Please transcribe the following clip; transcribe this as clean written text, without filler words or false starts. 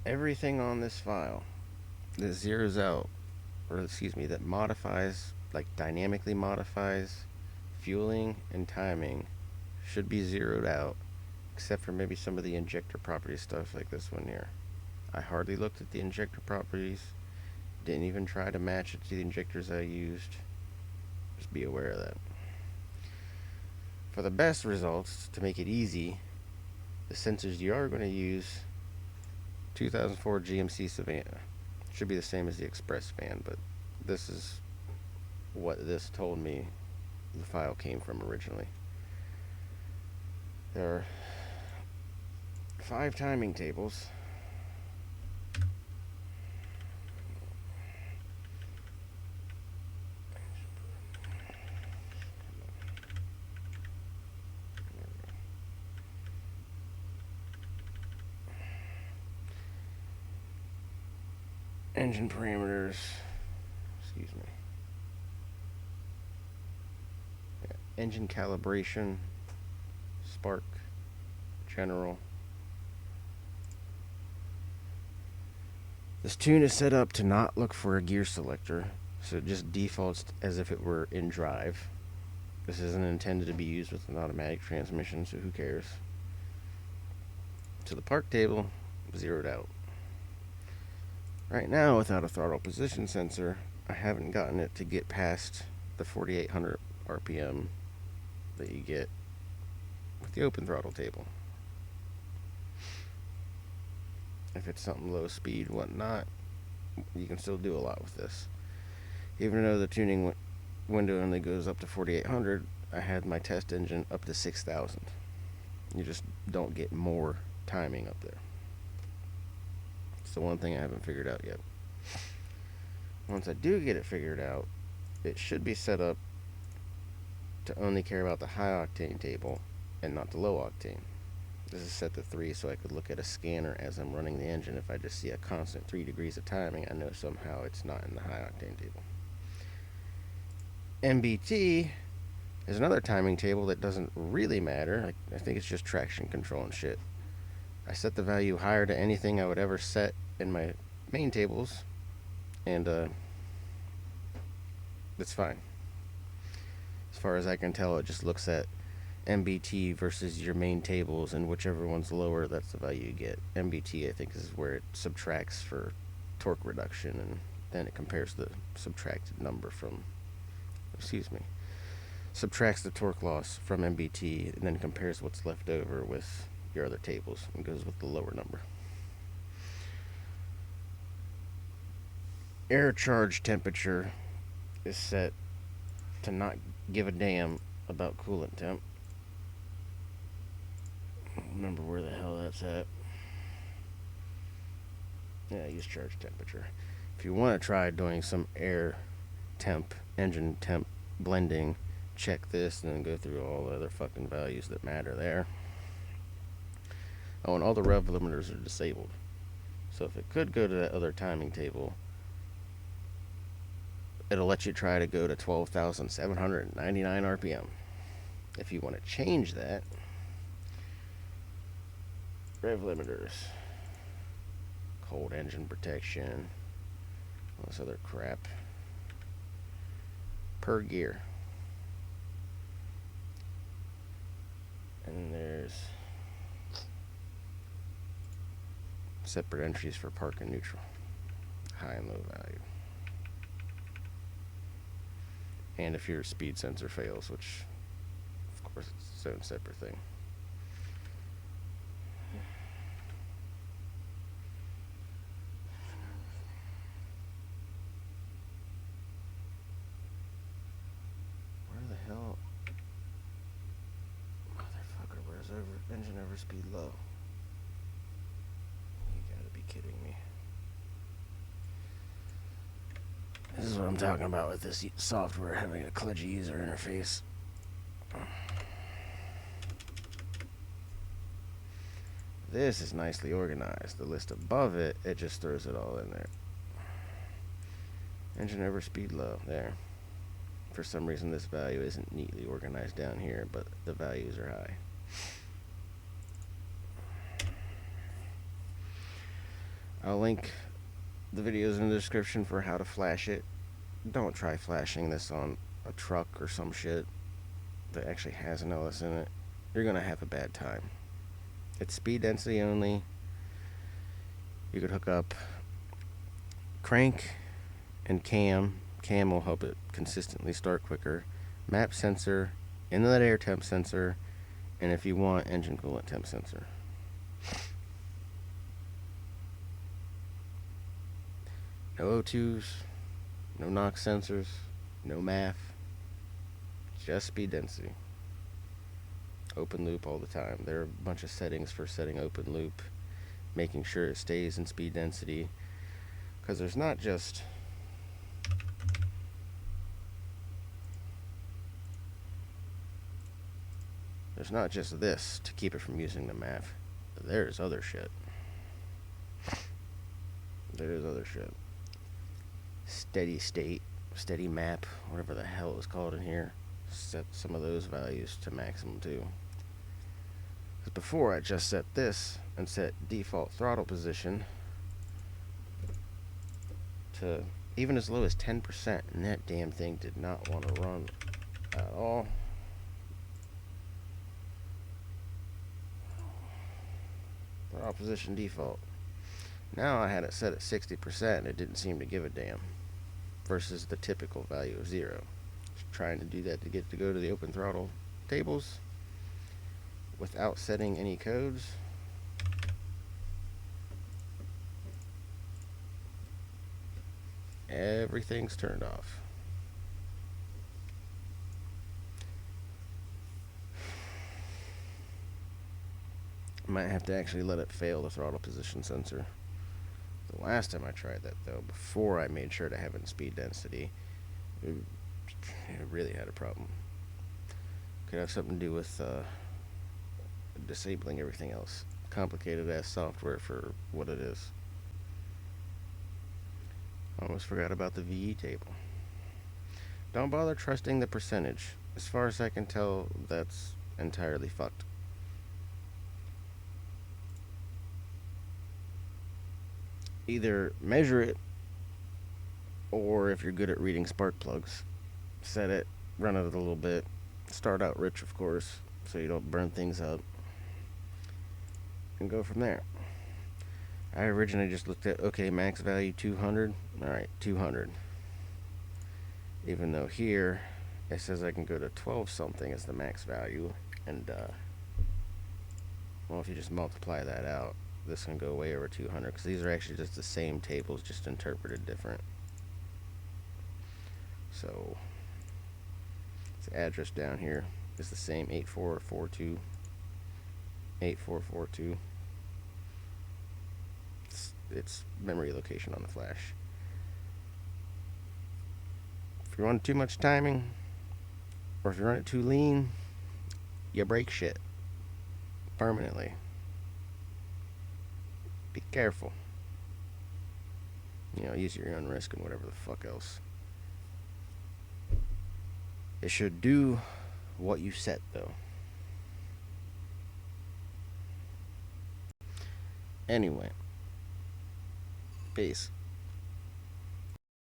everything on this file that zeroes out, or excuse me, that modifies, like dynamically modifies fueling and timing, should be zeroed out, except for maybe some of the injector property stuff like this one here. I hardly looked at the injector properties, didn't even try to match it to the injectors I used. Just be aware of that. For the best results, to make it easy, the sensors you are going to use, 2004 GMC Savanna. Should be the same as the Express fan, but this is what this told me the file came from originally. There are 5 timing tables. Engine parameters, excuse me. Yeah, engine calibration, spark, general. This tune is set up to not look for a gear selector, so it just defaults as if it were in drive. This isn't intended to be used with an automatic transmission, so who cares? So the park table, zeroed out. Right now, without a throttle position sensor, I haven't gotten it to get past the 4,800 RPM that you get with the open throttle table. If it's something low speed, whatnot, you can still do a lot with this. Even though the tuning window only goes up to 4,800, I had my test engine up to 6,000. You just don't get more timing up there. It's the one thing I haven't figured out yet. Once I do get it figured out, it should be set up to only care about the high octane table and not the low octane. This is set to 3 so I could look at a scanner as I'm running the engine. If I just see a constant 3 degrees of timing, I know somehow it's not in the high octane table. MBT is another timing table that doesn't really matter. I think it's just traction control and shit. I set the value higher to anything I would ever set in my main tables, and it's fine. As far as I can tell, it just looks at MBT versus your main tables, and whichever one's lower, that's the value you get. MBT, I think, is where it subtracts for torque reduction, and then it compares the subtracted number from, subtracts the torque loss from MBT, and then compares what's left over with your other tables and goes with the lower number. Air charge temperature is set to not give a damn about coolant temp. I don't remember where the hell that's at. Yeah, use charge temperature. If you want to try doing some air temp, engine temp blending, check this and then go through all the other fucking values that matter there. Oh, and all the rev limiters are disabled. So if it could go to that other timing table, it'll let you try to go to 12,799 RPM. If you want to change that, rev limiters, cold engine protection, all this other crap, per gear. And there's separate entries for park and neutral, high and low value. And if your speed sensor fails, which of course it's its own separate thing. Where the hell, motherfucker, where's engine overspeed low? You gotta be kidding me. This is what I'm talking about with this software having a kludgy user interface. This is nicely organized. The list above it, it just throws it all in there. Engine overspeed low, there. For some reason this value isn't neatly organized down here, but the values are high. I'll link the videos in the description for how to flash it. Don't try flashing this on a truck or some shit that actually has an LS in it. You're gonna have a bad time. It's speed density only. You could hook up crank and cam. Cam will help it consistently start quicker. Map sensor, inlet air temp sensor, and if you want, engine coolant temp sensor. No O2s, no NOx sensors, no MAF, just speed density. Open loop all the time. There are a bunch of settings for setting open loop, making sure it stays in speed density, because there's not just this to keep it from using the MAF. There's other shit. There's other shit. Steady state, steady map, whatever the hell it's called in here. Set some of those values to maximum too. Because before I just set this and set default throttle position to even as low as 10%, and that damn thing did not want to run at all. Throttle position default. Now I had it set at 60% and it didn't seem to give a damn. Versus the typical value of 0. Just trying to do that to get to go to the open throttle tables without setting any codes. Everything's turned off. Might have to actually let it fail the throttle position sensor. The last time I tried that, though, before I made sure to have it in speed density, it really had a problem. Could have something to do with disabling everything else. Complicated ass software for what it is. Almost forgot about the VE table. Don't bother trusting the percentage. As far as I can tell, that's entirely fucked. Either measure it, or if you're good at reading spark plugs, set it, run it a little bit, start out rich, of course, so you don't burn things up, and go from there. I originally just looked at, okay, max value 200, alright, 200. Even though here, it says I can go to 12 something as the max value, and, well, if you just multiply that out, this can go way over 200, because these are actually just the same tables, just interpreted different. So, the address down here is the same, 8442. 8442. It's memory location on the flash. If you run too much timing, or if you run it too lean, you break shit permanently. Be careful. You know, use your own risk and whatever the fuck else. It should do what you set, though. Anyway. Peace.